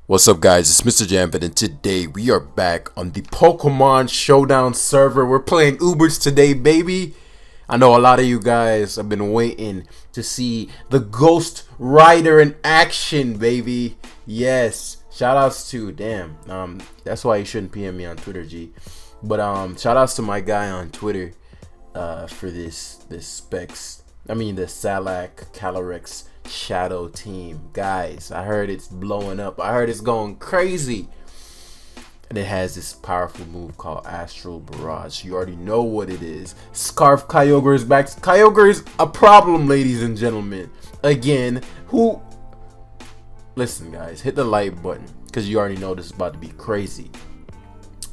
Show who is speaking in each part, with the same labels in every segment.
Speaker 1: What's up, guys? It's Mr. Jambit, and today we are back on the Pokemon Showdown server. We're playing Ubers today, baby. I know a lot of you guys have been waiting to see the Ghost Rider in action, baby. Yes, shout outs to that's why you shouldn't PM me on Twitter, G. But shout outs to my guy on Twitter for the Salak CALYREX Shadow team. Guys, I heard it's blowing up. I heard it's going crazy, and it has this powerful move called Astral Barrage. You already know what it is. Scarf Kyogre is back. Kyogre is a problem, ladies and gentlemen. Again, listen, guys, hit the like button because you already know this is about to be crazy.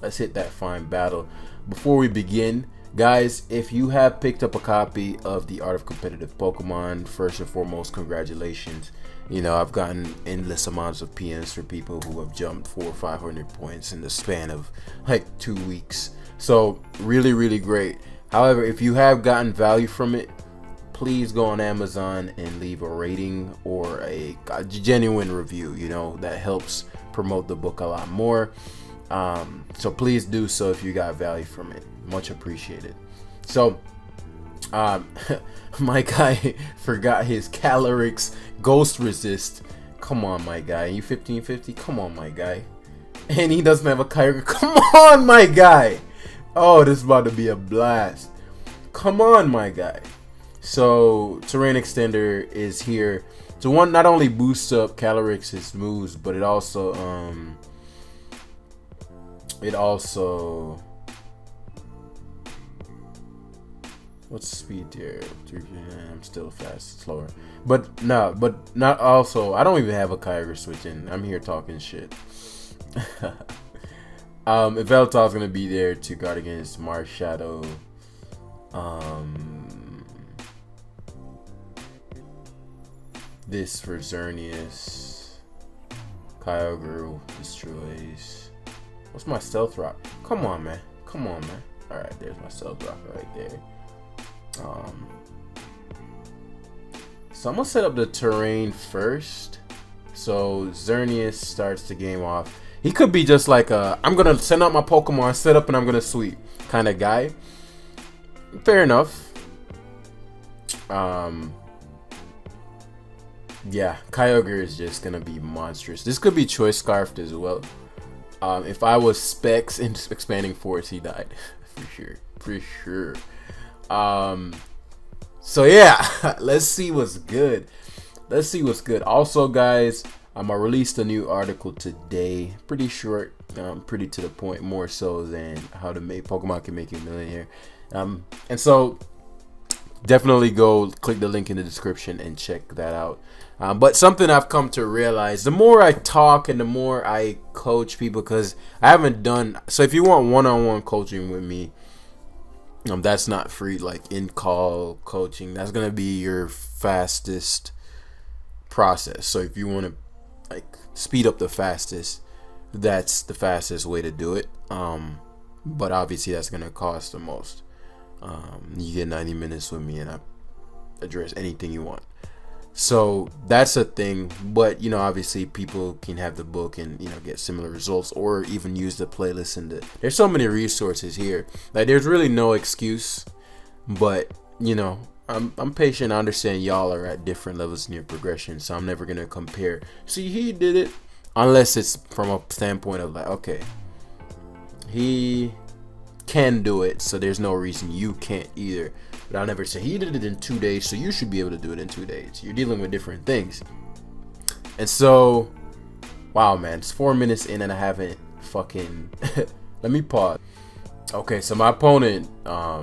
Speaker 1: Let's hit that fine battle. Before we begin, guys, if you have picked up a copy of The Art of Competitive Pokemon, first and foremost, congratulations. You know, I've gotten endless amounts of PMs for people who have jumped 400 or 500 points in the span of like 2 weeks. So really, really great. However, if you have gotten value from it, please go on Amazon and leave a rating or a genuine review. You know, that helps promote the book a lot more. So please do so if you got value from it. Much appreciated. So my guy forgot his CALYREX Ghost Resist. Come on, my guy. You 1550? Come on, my guy. And he doesn't have a Kyogre. Come on, my guy. Oh, this is about to be a blast. Come on, my guy. So Terrain Extender is here to not only boost up CALYREX's moves, but it also what's the speed there? I'm still fast, slower. But not also. I don't even have a Kyogre switch in. I'm here talking shit. Veltal's gonna be there to guard against Marshadow. This for Xerneas. Kyogre destroys. What's my Stealth Rock? Come on, man. Come on, man. All right, there's my Stealth Rock right there. So I'm gonna set up the terrain first. So Xerneas starts the game off. He could be just like I'm gonna send out my Pokemon, set up, and I'm gonna sweep kind of guy. Fair enough. Yeah, Kyogre is just gonna be monstrous. This could be Choice Scarfed as well. If I was Specs in Expanding Force, he died for sure. So yeah, let's see what's good. Also, guys, I released a new article today, pretty short, pretty to the point, more so than how to make Pokemon can make you a millionaire. And so definitely go click the link in the description and check that out. But something I've come to realize, the more I talk and the more I coach people, because I haven't done, so if you want one-on-one coaching with me, that's not free, like in-call coaching. That's gonna be your fastest process. So if you want to like speed up the fastest, that's the fastest way to do it. But obviously that's gonna cost the most. You get 90 minutes with me and I address anything you want. So that's a thing. But you know, obviously people can have the book and, you know, get similar results, or even use the playlist. And there's so many resources here. Like, there's really no excuse. But you know, I'm patient. I understand y'all are at different levels in your progression, so I'm never gonna compare. See, he did it, unless it's from a standpoint of like, okay, he can do it, so there's no reason you can't either. But I'll never say he did it in 2 days, so you should be able to do it in 2 days. You're dealing with different things. And so, wow, man, it's 4 minutes in and I haven't fucking let me pause. Okay, so my opponent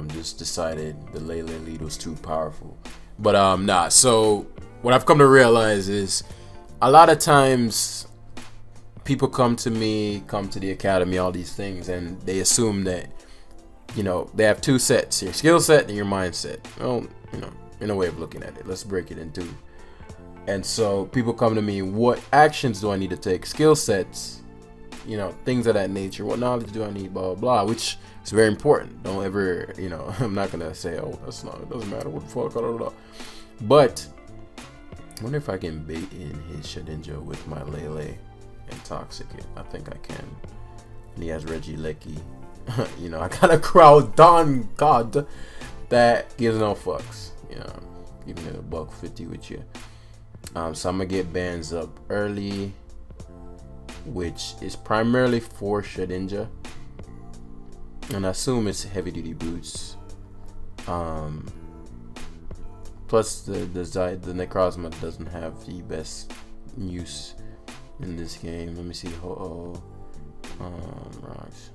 Speaker 1: just decided the Lele lead was too powerful. But nah, so what I've come to realize is a lot of times people come to me, come to the academy, all these things, and they assume that, you know, they have two sets, your skill set and your mindset. Well, you know, in a way of looking at it, let's break it in two. And so people come to me, what actions do I need to take? Skill sets, you know, things of that nature. What knowledge do I need? Blah, blah, blah, which is very important. Don't ever, you know, I'm not going to say, oh, that's not, it doesn't matter what the fuck, blah, blah, blah. But I wonder if I can bait in his Shedinja with my Lele and toxic it. I think I can. And he has Regieleki. You know, I got a Groudon god that gives no fucks. You know, giving it $150 with you. So I'm gonna get bands up early, which is primarily for Shedinja, and I assume it's heavy duty boots. Plus the Necrozma doesn't have the best use in this game. Let me see. Rocks,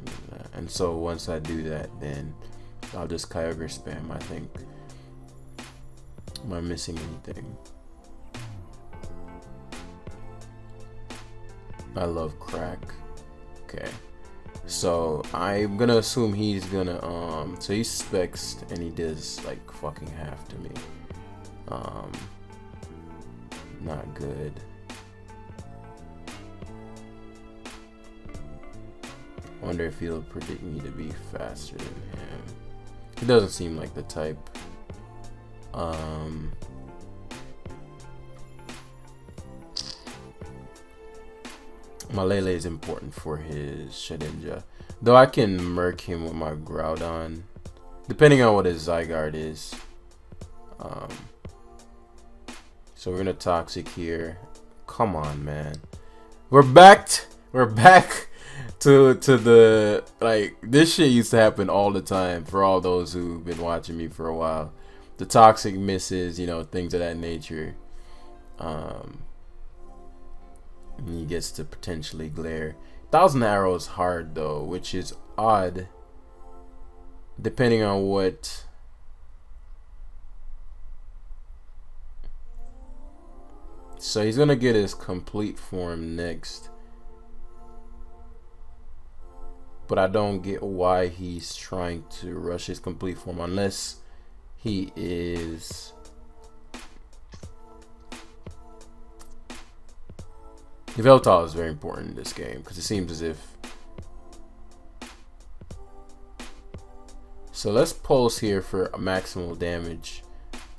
Speaker 1: and so once I do that, then I'll just Kyogre spam. I think. Am I missing anything? I love crack. Okay, so I'm gonna assume he's gonna so he specs and he does like fucking half to me. Not good. Wonder if he'll predict me to be faster than him. He doesn't seem like the type. Malele is important for his Shedinja, though I can murk him with my Groudon, depending on what his Zygarde is. So we're gonna toxic here. Come on, man. We're back to the, like, this shit used to happen all the time for all those who've been watching me for a while. The toxic misses, you know, things of that nature. And he gets to potentially glare. 1,000 arrows hard though, which is odd depending on what so he's gonna get his complete form next, but I don't get why he's trying to rush his complete form unless he is Yveltal is very important in this game because it seems as if. So let's pulse here for maximal damage.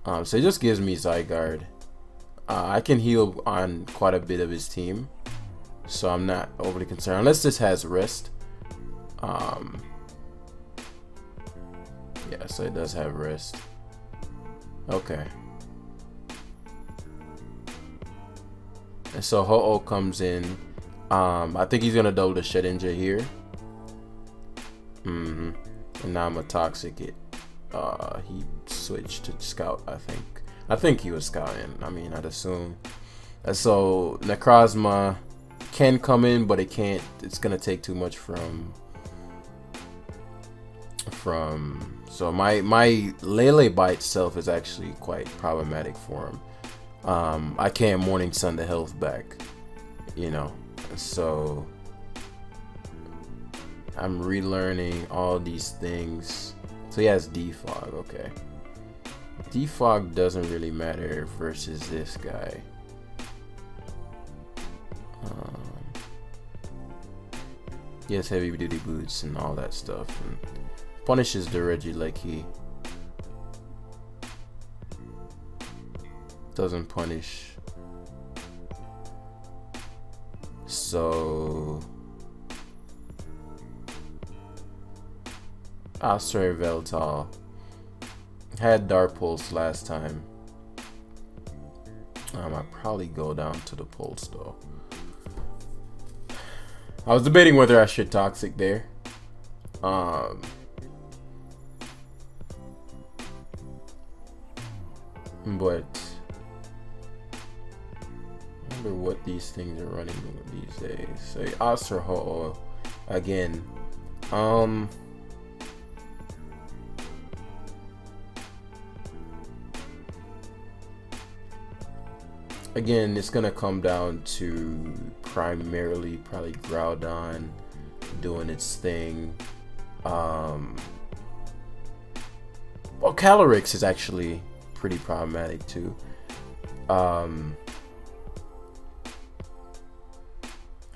Speaker 1: So it just gives me Zygarde. I can heal on quite a bit of his team, so I'm not overly concerned unless this has rest. Yeah, so it does have rest. Okay. And so Ho-Oh comes in. I think he's gonna double the Shedinja here. And now I'm a toxic it. He switched to Scout, I think. I think he was scouting. I mean, I'd assume. And so Necrozma can come in, but it can't. It's gonna take too much from. So my Lele by itself is actually quite problematic for him. I can't Morning Sun the health back, you know. So I'm relearning all these things. So he has Defog, okay. Defog doesn't really matter versus this guy. He has heavy duty boots and all that stuff, and punishes the Regieleki. Doesn't punish. So Astray Veltal had Dark Pulse last time. I'd probably go down to the Pulse though. I was debating whether I should Toxic there. But I wonder what these things are running these days. Say Astro Ho again. Again, it's gonna come down to primarily probably Groudon doing its thing. Well, CALYREX is actually pretty problematic too.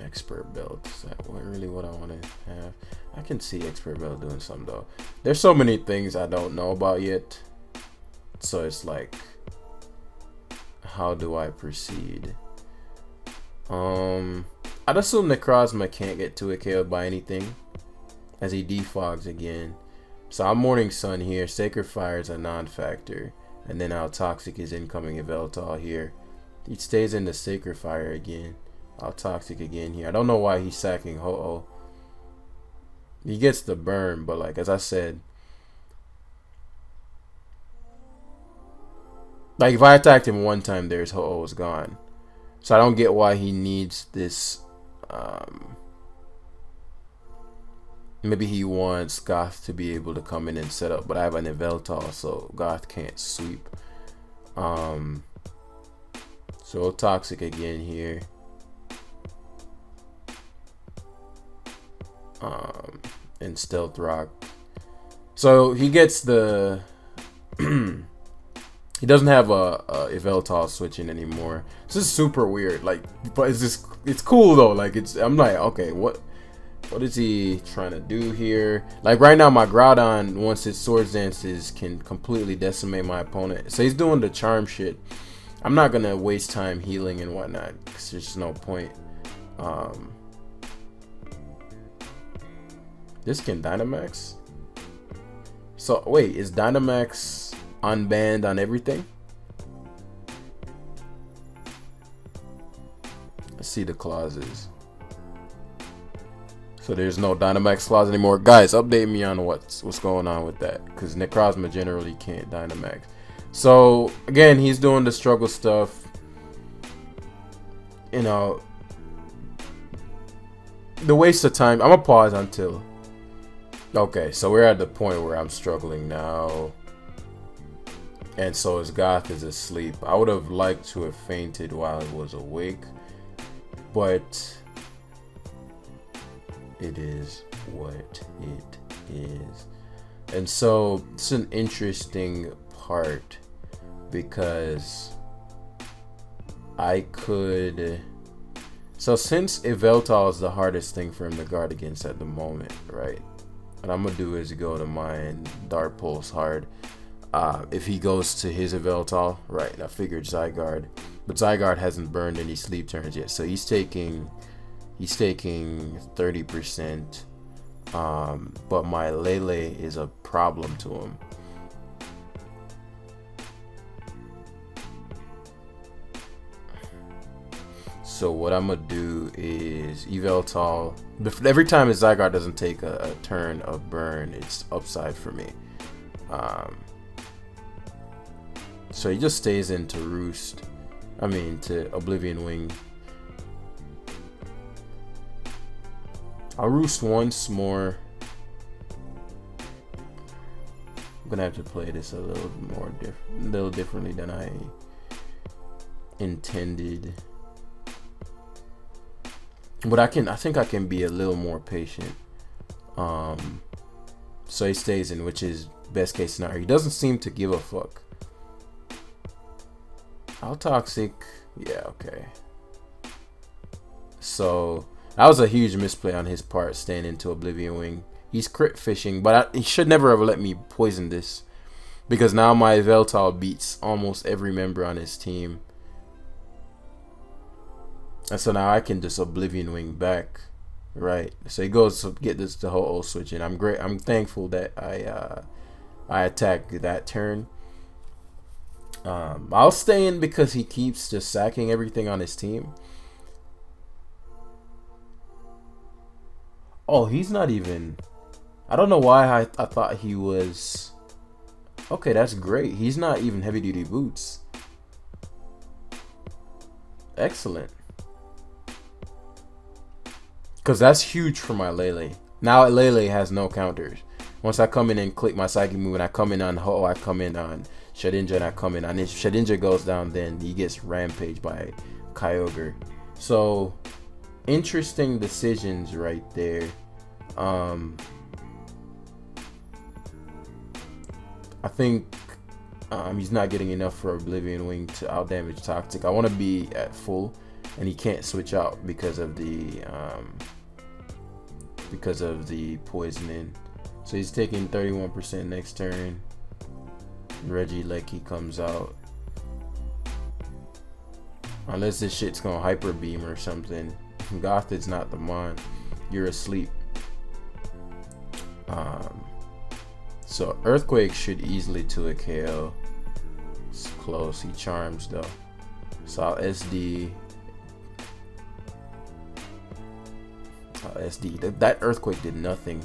Speaker 1: Expert Belt, is that really what I want to have? I can see Expert Belt doing something though. There's so many things I don't know about yet, so it's like, how do I proceed? I'd assume Necrozma can't get to it KO'd by anything, as he defogs again. So I'm Morning Sun here. Sacred Fire is a non-factor. And then our Toxic is incoming Yveltal here. He stays in the Sacred Fire again. Our Toxic again here. I don't know why he's sacking Ho-Oh. He gets the burn, but like, as I said, like if I attacked him one time, there's Ho-Oh is gone. So I don't get why he needs this. Maybe he wants Goth to be able to come in and set up, but I have an Yveltal, so Goth can't sweep. So Toxic again here. And Stealth Rock. So he gets the he doesn't have a Yveltal switching anymore. This is super weird. Like, but it's cool though. Like I'm like, okay, what is he trying to do here? Like right now, my Groudon, once its Swords Dances, can completely decimate my opponent. So he's doing the charm shit. I'm not gonna waste time healing and whatnot, because there's just no point. This can Dynamax. So wait, is Dynamax unbanned on everything? Let's see the clauses. So there's no Dynamax clause anymore. Guys, update me on what's going on with that, because Necrozma generally can't Dynamax. So again, he's doing the struggle stuff. You know, the waste of time. I'm gonna pause until. Okay, so we're at the point where I'm struggling now. And so his Goth is asleep. I would have liked to have fainted while I was awake, but it is what it is. And so it's an interesting part, because I could. So since Yveltal is the hardest thing for him to guard against at the moment, right? What I'm gonna do is go to mine, Dart Pulse hard. If he goes to his Yveltal, right? I figured Zygarde, but Zygarde hasn't burned any sleep turns yet, so he's taking 30%. But my Lele is a problem to him. So what I'm gonna do is Yveltal. Every time his Zygarde doesn't take a turn of burn, it's upside for me. So he just stays into Roost. I mean, to Oblivion Wing. I'll Roost once more. I'm gonna have to play this a little differently than I intended. But I think I can be a little more patient. So he stays in, which is best case scenario. He doesn't seem to give a fuck. How Toxic? Yeah, okay. So that was a huge misplay on his part, staying into Oblivion Wing. He's crit fishing, but he should never have let me poison this, because now my Yveltal beats almost every member on his team. And so now I can just Oblivion Wing back, right? So he goes to get this the whole switch in. I'm thankful that I attacked that turn. I'll stay in because he keeps just sacking everything on his team. Oh, he's not even. I don't know why I thought he was. Okay, that's great. He's not even heavy duty boots. Excellent. Because that's huge for my Lele. Now Lele has no counters. Once I come in and click my psychic move and I come in on Ho, I come in on Shedinja and I come in on. If Shedinja goes down, then he gets rampaged by Kyogre. So interesting decisions right there. I think he's not getting enough for Oblivion Wing to outdamage Toxic. I want to be at full, and he can't switch out because of the poisoning. So he's taking 31% next turn. Regieleki comes out. Unless this shit's gonna Hyper Beam or something. Goth is not the mon. You're asleep. So Earthquake should easily 2 a KO. It's close. He charms though. So I'll SD. That Earthquake did nothing.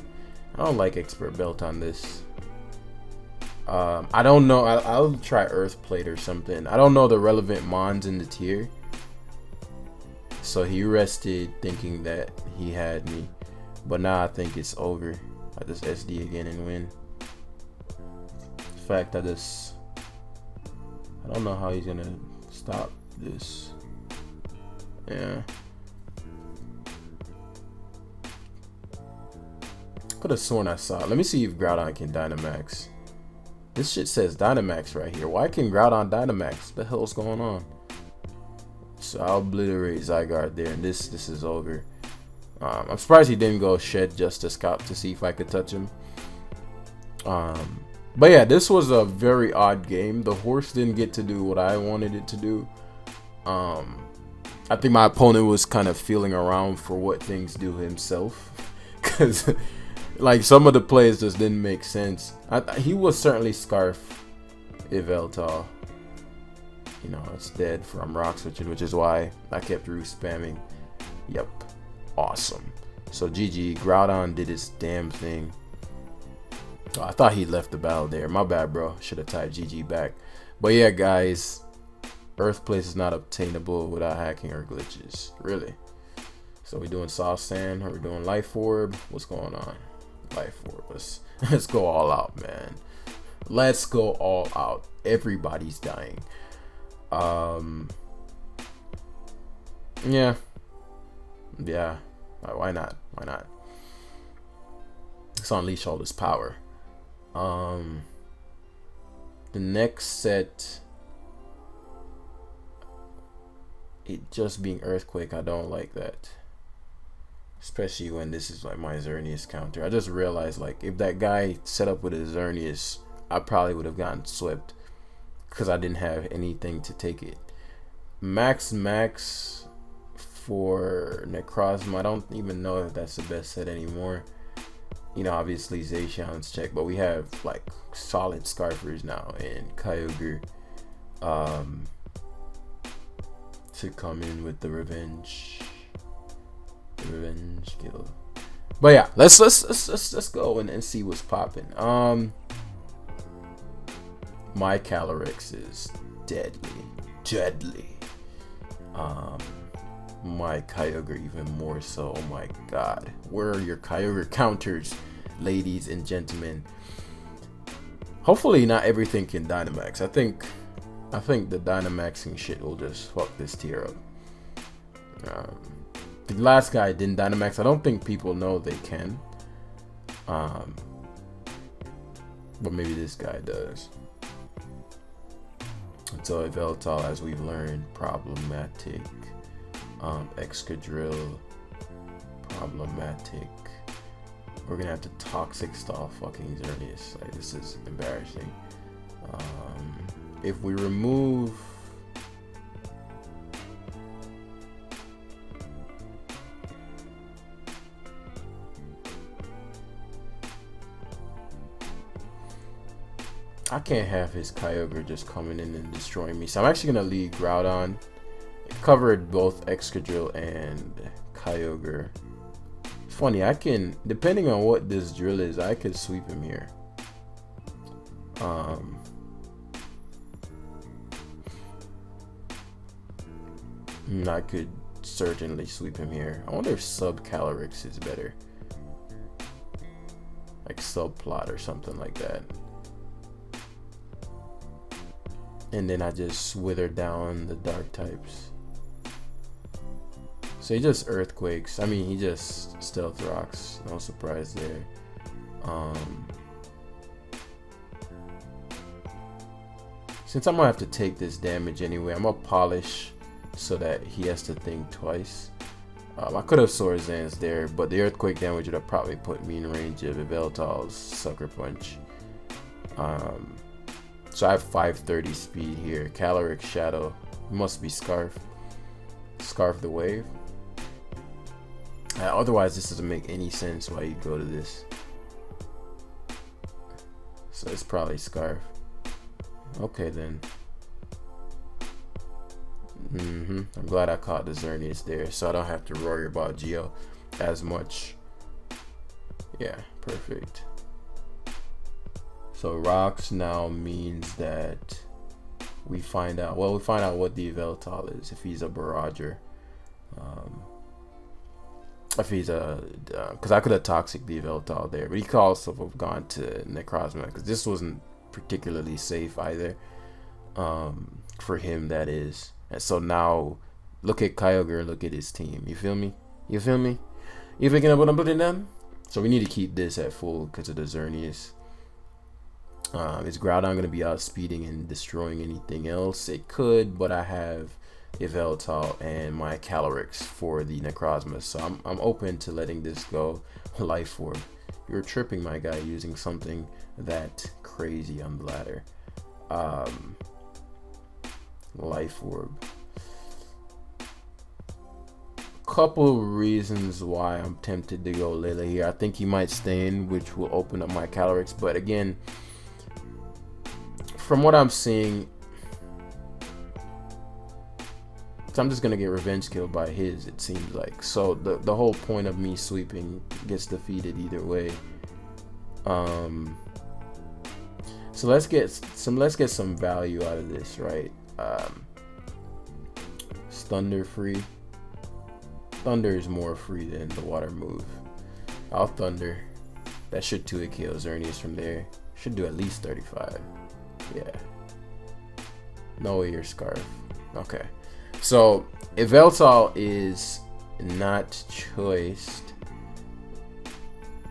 Speaker 1: I don't like Expert Belt on this. I don't know. I'll try Earthplate or something. I don't know the relevant mons in the tier. So he rested thinking that he had me. But now I think it's over. I just SD again and win. In fact, I don't know how he's gonna stop this. Yeah. Could have sworn I saw it. Let me see if Groudon can Dynamax. This shit says Dynamax right here. Why can Groudon Dynamax? What the hell's going on? So I'll obliterate Zygarde there, and this is over. I'm surprised he didn't go Shed just to scout to see if I could touch him. But yeah, this was a very odd game. The horse didn't get to do what I wanted it to do. I think my opponent was kind of feeling around for what things do himself, because like some of the plays just didn't make sense. He was certainly Scarf Yveltal. You know, it's dead from rock switching, which is why I kept through spamming. Yep, awesome. So GG, Groudon did his damn thing. Oh, I thought he left the battle there. My bad, bro. Should have typed GG back. But yeah, guys, Earth Place is not obtainable without hacking or glitches. Really. So we doing Soft Sand or we doing Life Orb? What's going on? Life Orb. Let's go all out, man. Let's go all out. Everybody's dying. Yeah. Why not? Let's unleash all this power. The next set, it just being Earthquake, I don't like that, especially when this is like my Xerneas counter. I just realized, like, if that guy set up with a Xerneas, I probably would have gotten swept because I didn't have anything to take it. Max for Necrozma, I don't even know if that's the best set anymore. You know, obviously Zacian's check, but we have like solid Scarfers now and Kyogre to come in with the revenge kill. But yeah, let's go and see what's popping. My CALYREX is deadly. My Kyogre even more so. Oh my god, where are your Kyogre counters, ladies and gentlemen? Hopefully not everything can Dynamax. I think the Dynamaxing shit will just fuck this tier up. The last guy didn't Dynamax. I don't think people know they can, but maybe this guy does. So Yveltal, as we've learned, problematic. Excadrill, problematic. We're gonna have to Toxic Stall fucking Xerneas. Like, this is embarrassing. If we remove I can't have his Kyogre just coming in and destroying me, so I'm actually gonna leave Groudon. It covered both Excadrill and Kyogre. It's funny, I can, depending on what this drill is, I could sweep him here. I could certainly sweep him here. I wonder if sub CALYREX is better, like subplot or something like that. And then I just wither down the dark types. So he just Earthquakes. I mean, he just Stealth Rocks. No surprise there. Since I'm gonna have to take this damage anyway, I'm gonna Polish so that he has to think twice. I could have Sword Zans there, but the Earthquake damage would have probably put me in range of Yveltal's Sucker Punch. So I have 530 speed here. CALYREX Shadow. Must be Scarf. Scarf the Wave. Otherwise, this doesn't make any sense why you go to this. So it's probably Scarf. Okay then. I'm glad I caught the Xerneas there, so I don't have to worry about Geo as much. Yeah, perfect. So rocks now means that we find out. Well, we find out what the Yveltal is, if he's a Barrager. If he's a, because I could have toxic the Yveltal there, but he could also have gone to Necrozma, because this wasn't particularly safe either. For him, that is. And so now, look at Kyogre, look at his team. You feel me? You feel me? You picking up what I'm putting down? So we need to keep this at full because of the Xerneas. Is Groudon going to be outspeeding and destroying anything else? It could, but I have Yveltal and my CALYREX for the Necrozma, so I'm open to letting this go. Life Orb. You're tripping, my guy, using something that crazy on the ladder. Life Orb. Couple reasons why I'm tempted to go Lele here. I think he might stay in, which will open up my CALYREX, but again, from what I'm seeing, so I'm just gonna get revenge killed by his, it seems like. So the whole point of me sweeping gets defeated either way. So let's get some value out of this, right? Thunder free. Thunder is more free than the water move. I'll Thunder. That should 2-hit KO Xerneas from there. Should do at least 35. Yeah. No way, your Scarf. Okay. So Yveltal is not choiced.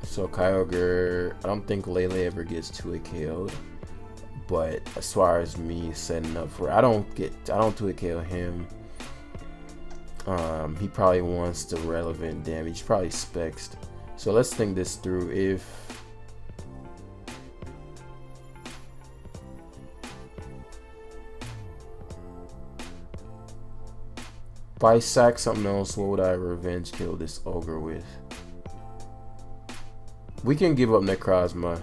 Speaker 1: So Kyogre, I don't think Lele ever gets 2-hit KO'd. But as far as me setting up for, I don't 2-hit KO him. He probably wants the relevant damage. Probably Spexed. So let's think this through. If I sack something else, what would I revenge kill this ogre with? We can give up Necrozma.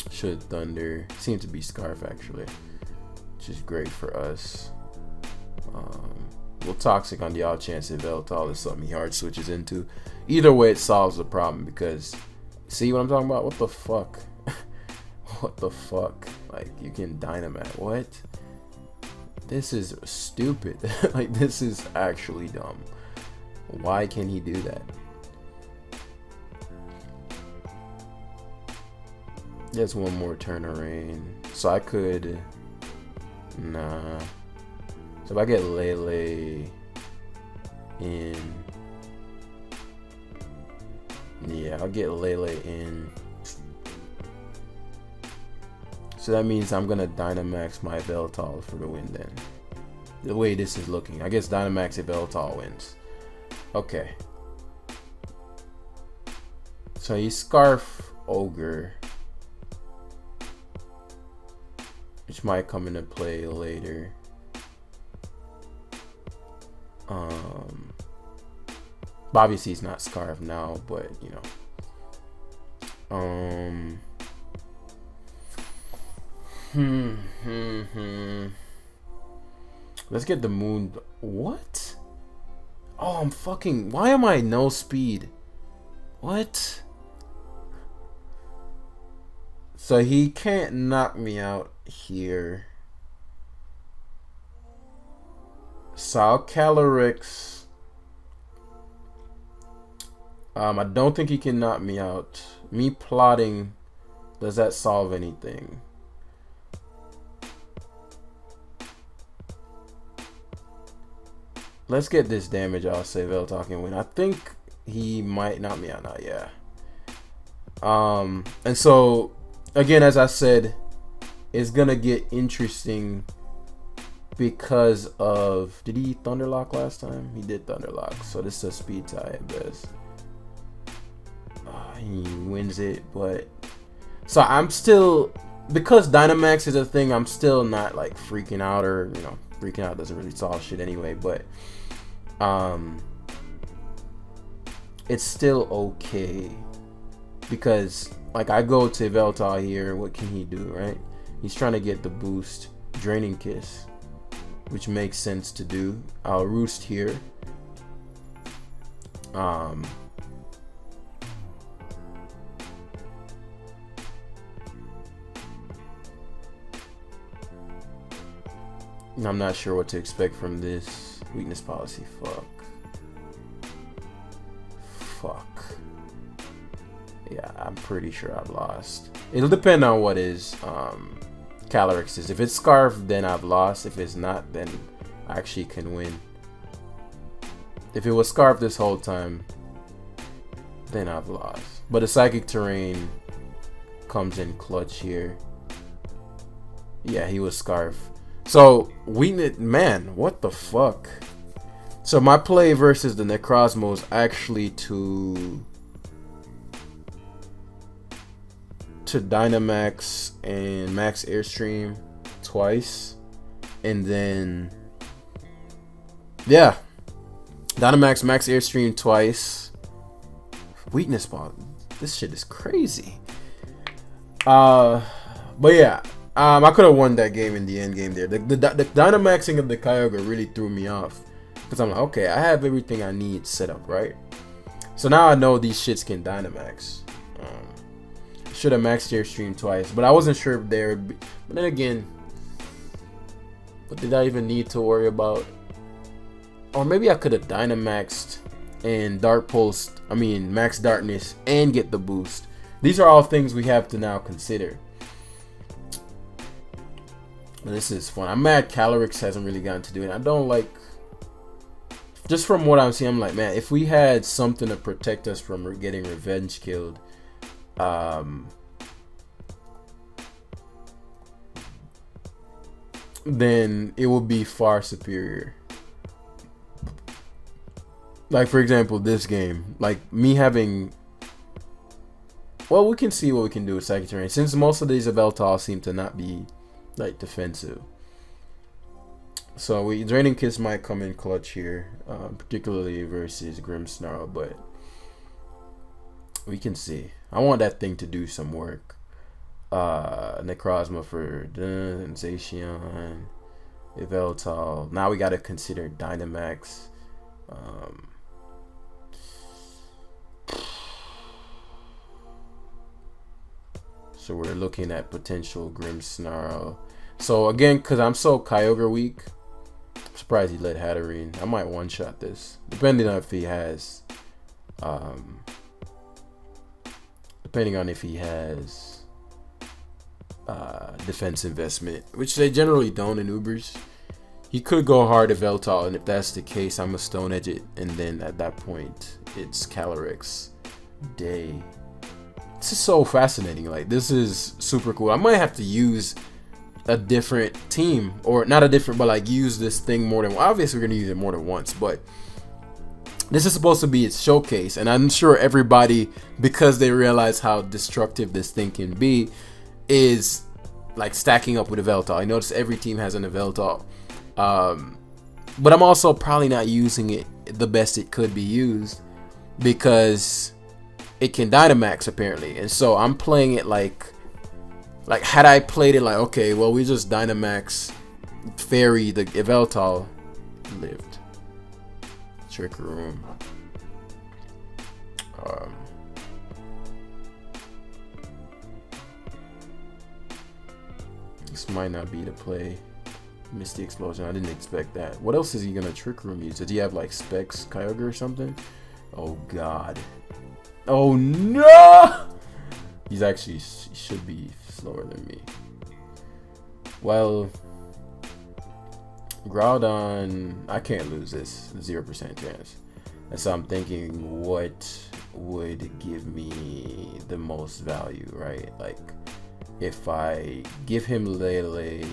Speaker 1: Should Thunder. Seems to be Scarf actually, which is great for us. We'll Toxic on the odd chance Yveltal is something he hard switches into. Either way, it solves the problem because, see what I'm talking about? What the fuck? What the fuck? Like, you can Dynamax. What? This is stupid. Like, this is actually dumb. Why can he do that? There's one more turn of rain. So I could... Nah. So if I get Lele in... Yeah, I'll get Lele in. So that means I'm going to Dynamax my Yveltal for the win then. The way this is looking. I guess Dynamax Yveltal wins. Okay. So he Scarf Ogre, which might come into play later. Obviously he's not Scarf now, but you know. Let's get the moon. What? Oh, I'm fucking. Why am I no speed? What? So he can't knock me out here. So I'll CALYREX. I don't think he can knock me out. Me plotting, does that solve anything? Let's get this damage. I'll say Yveltal can win. I think he might knock me out now. Yeah. And so again, as I said, it's gonna get interesting because of, did he Thunderlock last time? He did Thunderlock, so this is a speed tie at best. He wins it, but so I'm still, because Dynamax is a thing, I'm still not like freaking out, or you know, freaking out doesn't really solve shit anyway, but it's still okay. Because, like, I go to Veltal here, what can he do, right? He's trying to get the boost. Draining Kiss, which makes sense to do. I'll Roost here. I'm not sure what to expect from this. Weakness policy, fuck. Yeah, I'm pretty sure I've lost. It'll depend on what is CALYREX is. If it's Scarf, then I've lost. If it's not, then I actually can win. If it was Scarf this whole time, then I've lost. But the Psychic Terrain comes in clutch here. Yeah, he was Scarf. So, man, what the fuck? So my play versus the Necrozma is actually to Dynamax and Max Airstream twice, and then yeah, Dynamax, Max Airstream twice. Weakness ball. This shit is crazy. But yeah, I could have won that game in the end game there. The Dynamaxing of the Kyogre really threw me off, because I'm like, okay, I have everything I need set up, right? So now I know these shits can Dynamax. Should have maxed Airstream twice, but I wasn't sure if there would be. But then again, what did I even need to worry about? Or maybe I could have Dynamaxed and Dark Pulse, Max Darkness, and get the boost. These are all things we have to now consider. This is fun. I'm mad CALYREX hasn't really gotten to do it. I don't like, just from what I'm seeing, I'm like, man, if we had something to protect us from getting revenge killed, then it would be far superior. Like, for example, this game, like me having, well, we can see what we can do with Psychic Terrain, since most of these Veltal seem to not be like defensive. So Draining Kiss might come in clutch here, particularly versus Grimmsnarl, but we can see. I want that thing to do some work. Necrozma for Zacian, Veltal. Now we got to consider Dynamax. So we're looking at potential Grimmsnarl. So again, because I'm so Kyogre weak, I'm surprised he let Hatterene. I might one-shot this, depending on if he has, defense investment, which they generally don't in Ubers. He could go hard at Veltal, and if that's the case, I'm a Stone Edge it, and then at that point, it's CALYREX day. This is so fascinating. Like, this is super cool. I might have to use a different team, or not a different, but like use this thing more than, obviously we're gonna use it more than once, but this is supposed to be its showcase, and I'm sure everybody, because they realize how destructive this thing can be, is like stacking up with a Veltal. I notice every team has an Veltal, but I'm also probably not using it the best it could be used, because it can Dynamax apparently, and so I'm playing it like had I played it like, okay, well, we just Dynamax Fairy the Veltal lived. Trick Room. This might not be the play. Misty Explosion. I didn't expect that. What else is he gonna Trick Room use? Did he have like Specs Kyogre or something? Oh god. Oh no! He's actually should be slower than me. Well, Groudon, I can't lose this. 0% chance. And so I'm thinking, what would give me the most value, right? Like, if I give him Lele,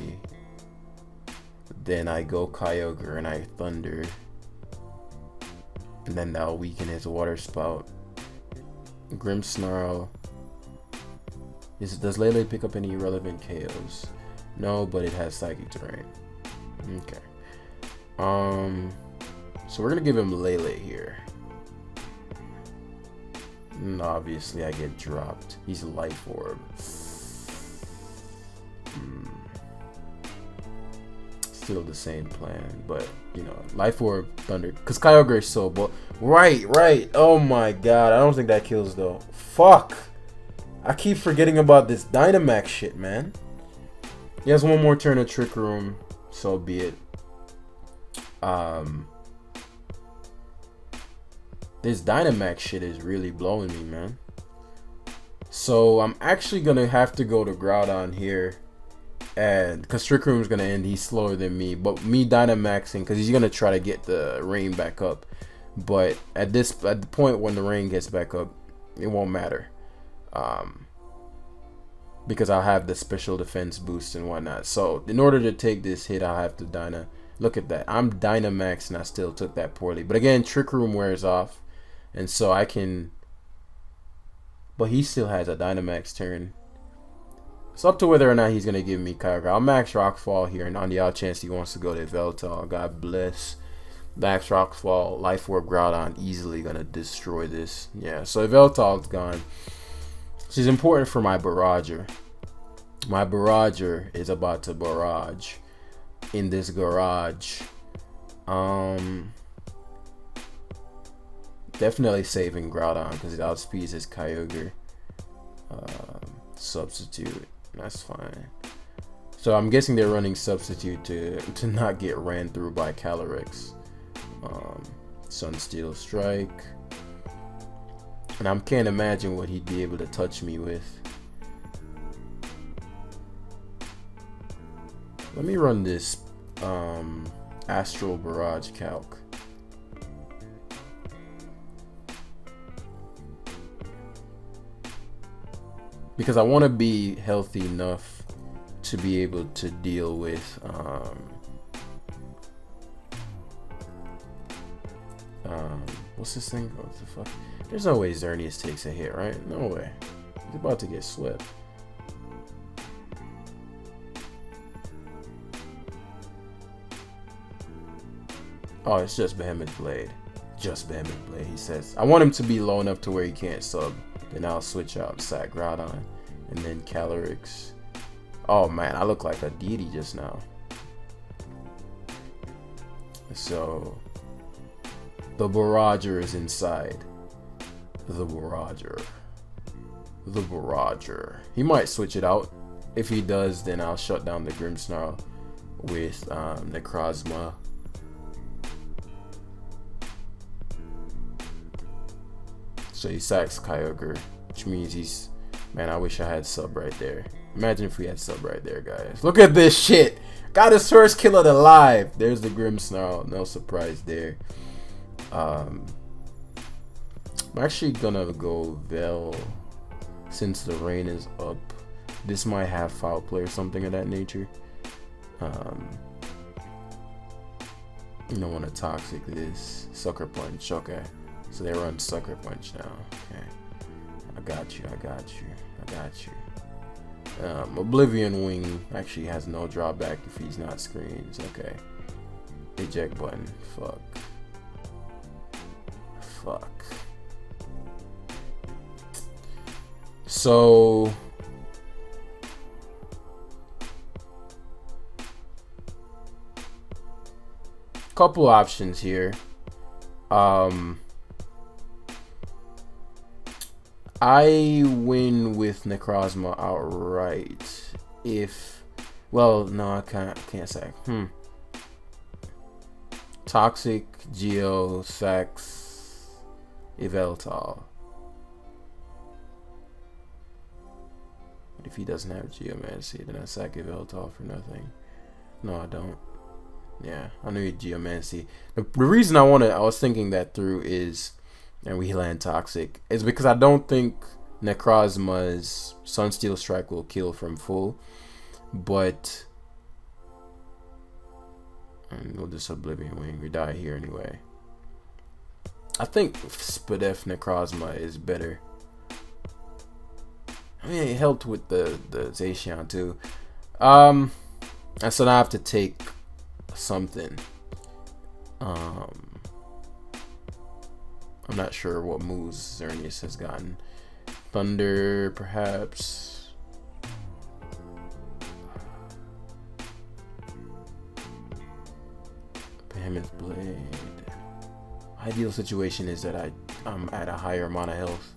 Speaker 1: then I go Kyogre and I Thunder, and then that'll weaken his Water Spout. Grimmsnarl. Does Lele pick up any relevant KOs? No, but it has Psychic Terrain. Okay. So we're gonna give him Lele here. And obviously, I get dropped. He's a life orb. Still the same plan, but you know, life orb, thunder, because Kyogre is so right. Oh my god, I don't think that kills though. Fuck, I keep forgetting about this Dynamax shit, man. He has one more turn of Trick Room, so be it. This Dynamax shit is really blowing me, man. So I'm actually gonna have to go to Groudon here. And because Trick Room is gonna end, he's slower than me. But me Dynamaxing, because he's gonna try to get the rain back up. But at the point when the rain gets back up, it won't matter, because I'll have the special defense boost and whatnot. So in order to take this hit, I'll have to look at that. I'm Dynamax and I still took that poorly. But again, Trick Room wears off, and so I can. But he still has a Dynamax turn. It's up to whether or not he's going to give me Kyogre. I'll max Rockfall here, and on the odd chance he wants to go to Veltal, God bless. Max Rockfall, Life Orb Groudon, easily going to destroy this. Yeah, so Veltal's gone. She's important for my Barrager. My Barrager is about to barrage in this garage. Definitely saving Groudon because it outspeeds his Kyogre. Substitute. That's fine. So I'm guessing they're running substitute to not get ran through by CALYREX. Sunsteel Strike. And I can't imagine what he'd be able to touch me with. Let me run this Astral Barrage calc. Because I want to be healthy enough to be able to deal with what's this thing? What the fuck? There's no way Xerneas takes a hit, right? No way. He's about to get swept. Oh, it's just Behemoth Blade. Just Behemoth Blade, he says. I want him to be low enough to where he can't sub. Then I'll switch out Sack Groudon and then CALYREX. Oh man, I look like a deity just now. So the Barrager is inside. The Barrager. The Barrager. He might switch it out. If he does, then I'll shut down the Grimmsnarl with Necrozma. So he sacks Kyogre, which means he's... Man, I wish I had sub right there. Imagine if we had sub right there, guys. Look at this shit. Got his first kill of the live. There's the Grimmsnarl. No surprise there. I'm actually gonna go Vel since the rain is up. This might have Foul Play or something of that nature. You don't want to Toxic this. Sucker Punch. Okay. So they run Sucker Punch now. Okay. I got you. Oblivion Wing actually has no drawback if he's not screens. Okay. Eject button. Fuck. So couple options here. I win with Necrozma outright. Well, no, I can't sack. Toxic, Geo, Sax, Yveltal. But if he doesn't have Geomancy, then I sack Yveltal for nothing. No, I don't. Yeah, I knew Geomancy. The reason I was thinking that through is, and we land Toxic, is because I don't think Necrozma's Sunsteel Strike will kill from full, but and we'll just Oblivion Wing. We die here anyway. I think Spadef Necrozma is better. I mean, it helped with the Zacian too. And so now I have to take something. I'm not sure what moves Xerneas has gotten. Thunder, perhaps. Behemoth Blade. Ideal situation is that I'm at a higher amount of health.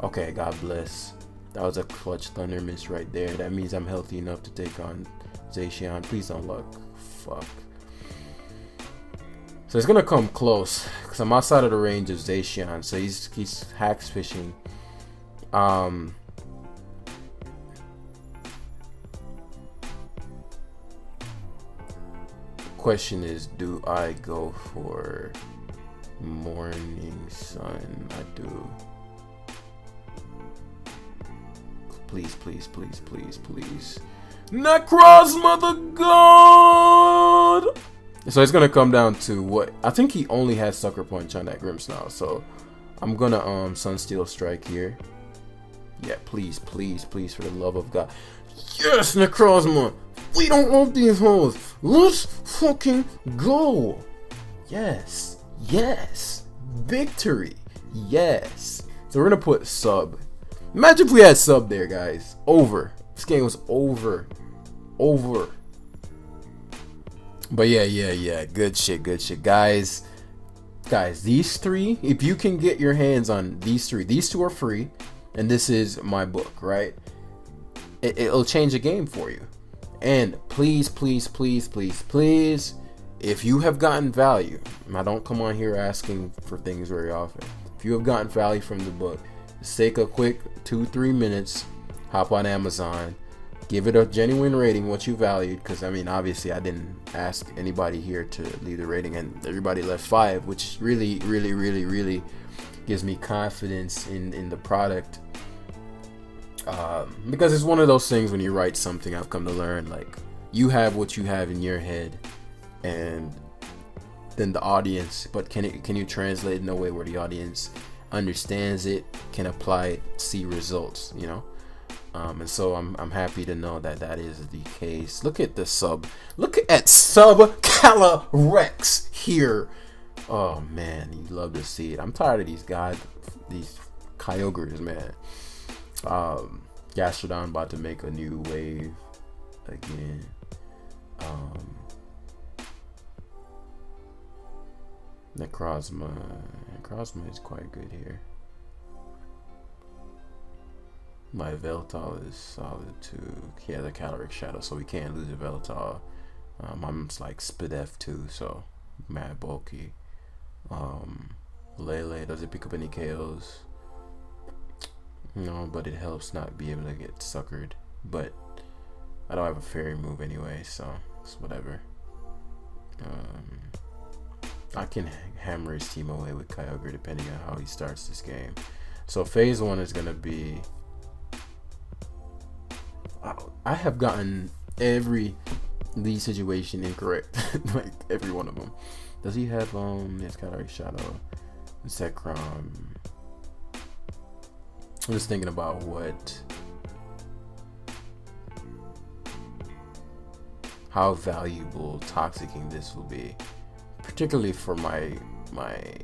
Speaker 1: Okay, God bless. That was a clutch Thunder miss right there. That means I'm healthy enough to take on Zacian. Please don't luck. Fuck. So it's gonna come close because I'm outside of the range of Zacian. So he's hacks fishing. Question is, do I go for Morning Sun? I do. Please, please, please, please, please. Necrozma the God! So it's gonna come down to what I think he only has Sucker Punch on that Grimmsnarl. So I'm gonna Sunsteel Strike here. Yeah, please, please, please, for the love of God. Yes, Necrozma! We don't want these holes. Let's fucking go! Yes, yes, victory, yes. So we're gonna put sub. Imagine if we had sub there, guys. Over. This game was over. Over. But yeah. Good shit, guys. Guys, these three, if you can get your hands on these two are free, and this is my book, right? It'll change the game for you. And please, please, please, please, please, if you have gotten value, and I don't come on here asking for things very often. If you have gotten value from the book, just take a quick 2-3 minutes, hop on Amazon, give it a genuine rating, what you valued, because I mean, obviously I didn't ask anybody here to leave the rating, and everybody left 5, which really gives me confidence in the product. Because it's one of those things when you write something, I've come to learn, like, you have what you have in your head, and then the audience, but can you translate in a way where the audience understands it, can apply it, see results, you know? And so I'm happy to know that is the case. Look at the sub. Look at sub CALYREX here. Oh man, you love to see it. I'm tired of these Kyogres, man. Gastrodon about to make a new wave again. Necrozma is quite good here. My Veltal is solid too. He has a CALYREX Shadow, so we can't lose a Veltal. I'm like Spidef too, so mad bulky. Lele, does it pick up any KOs? No, but it helps not be able to get suckered. But I don't have a fairy move anyway, so it's whatever. I can hammer his team away with Kyogre depending on how he starts this game. So phase 1 is gonna be. I have gotten every lead situation incorrect, like every one of them. Does he have his CALYREX Shadow, Zekrom? I'm just thinking about how valuable toxicing this will be, particularly for my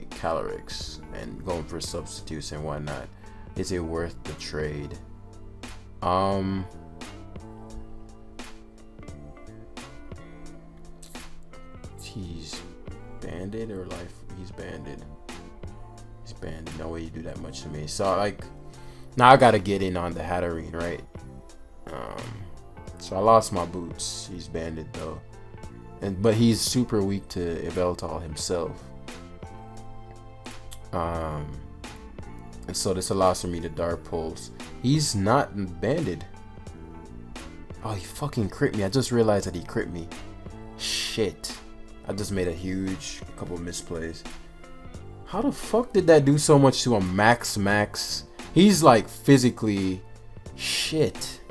Speaker 1: CALYREX and going for substitutes and whatnot. Is it worth the trade? He's banded or life? He's banded. He's banded. No way you do that much to me. So like, now I gotta get in on the Hatterene, right? So I lost my boots. He's banded though, but he's super weak to Yveltal himself. And so this allows for me to Dark Pulse. He's not banded. Oh, he fucking crit me. I just realized that he crit me. Shit. I just made a huge couple misplays. How the fuck did that do so much to a max? He's like physically shit.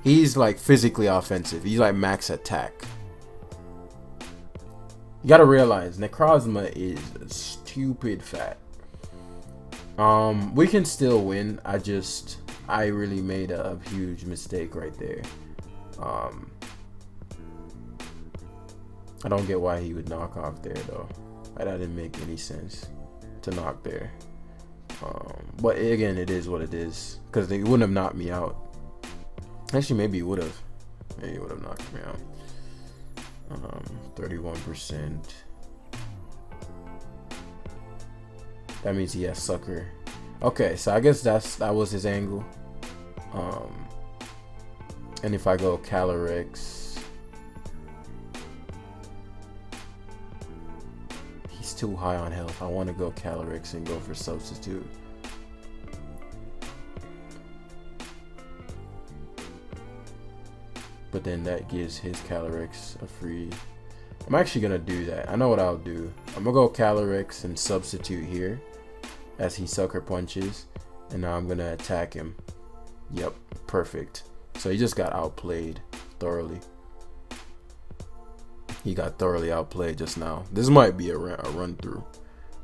Speaker 1: He's like physically offensive. He's like max attack. You gotta realize Necrozma is stupid fat. We can still win. I really made a huge mistake right there. I don't get why he would knock off there though. That didn't make any sense. to knock there. But again, it is what it is, because they wouldn't have knocked me out. Actually, maybe it would have. Maybe it would have knocked me out. 31%. That means he has sucker. Okay, so I guess that was his angle. And if I go CALYREX, he's too high on health. I want to go CALYREX and go for substitute. But then that gives his CALYREX a free. I'm actually gonna do that. I know what I'll do. I'm gonna go CALYREX and substitute here as he sucker punches, and now I'm gonna attack him. Yep, perfect. So he just got outplayed thoroughly. He got thoroughly outplayed just now. This might be a run through.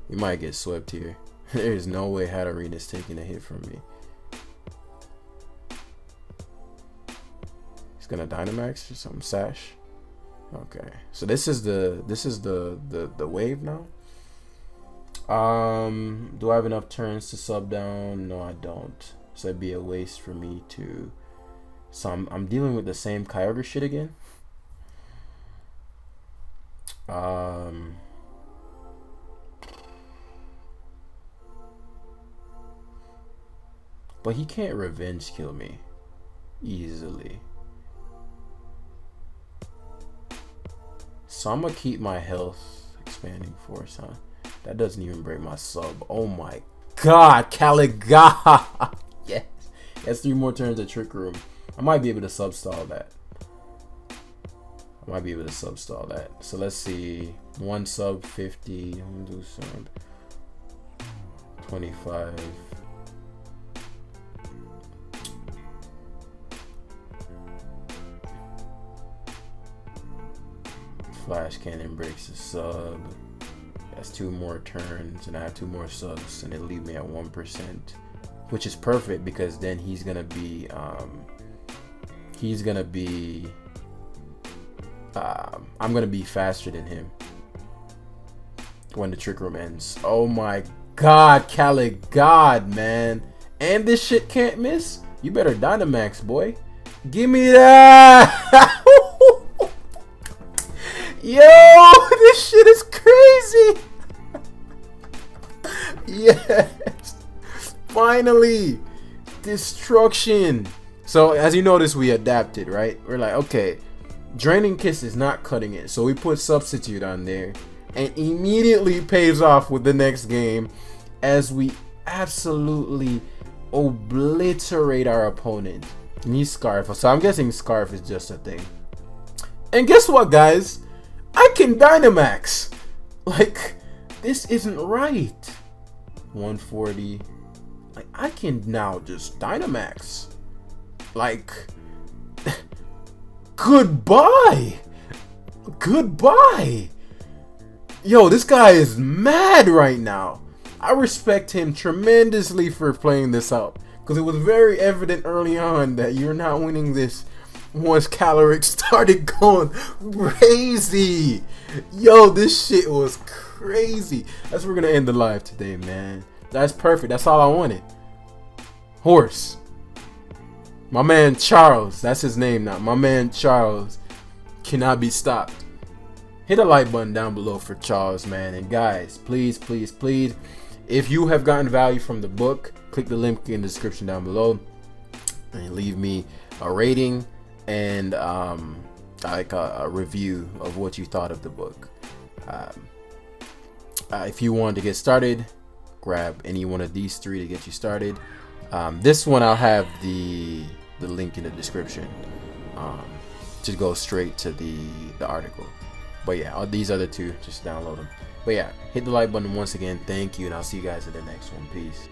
Speaker 1: We might get swept here. There's no way Hatterina's taking a hit from me. He's gonna Dynamax or something, sash. Okay, so this is the wave now. Do I have enough turns to sub down? No, I don't. So it'd be a waste for me to. So I'm dealing with the same Kyogre shit again. But he can't revenge kill me easily. So I'm gonna keep my health expanding force, huh? That doesn't even break my sub. Oh my god, CALYREX. Yes. That's 3 more turns of Trick Room. I might be able to substall that. So let's see. 1 sub 50. I'm gonna do sub 25. Flash Cannon breaks the sub. That's 2 more turns, and I have 2 more subs, and it'll leave me at 1%, which is perfect because then he's gonna be I'm gonna be faster than him when the Trick Room ends. Oh my god, CALYREX, man. And this shit can't miss. You better Dynamax, boy. Give me that. Yo, this shit is crazy. Yes, finally, destruction. So as you notice, we adapted, right? We're like, okay, Draining Kiss is not cutting it, so we put substitute on there, and immediately pays off with the next game as we absolutely obliterate our opponent. And he's Scarf, so I'm guessing Scarf is just a thing. And guess what, guys? I can Dynamax. Like, this isn't right. 140. Like, I can now just Dynamax. Like, goodbye. Yo, this guy is mad right now. I respect him tremendously for playing this out, because it was very evident early on that you're not winning this once CALYREX started going crazy. Yo, this shit was crazy. That's where we're gonna end the live today, man. That's perfect. That's all I wanted. Horse. My man Charles. That's his name now. My man Charles cannot be stopped. Hit a like button down below for Charles, man. And guys, please, if you have gotten value from the book, click the link in the description down below and leave me a rating and like a review of what you thought of the book. If you want to get started, grab any one of these 3 to get you started. This one I'll have the link in the description to go straight to the article. But yeah, all these other 2, just download them. But yeah, hit the like button once again. Thank you, and I'll see you guys in the next one. Peace.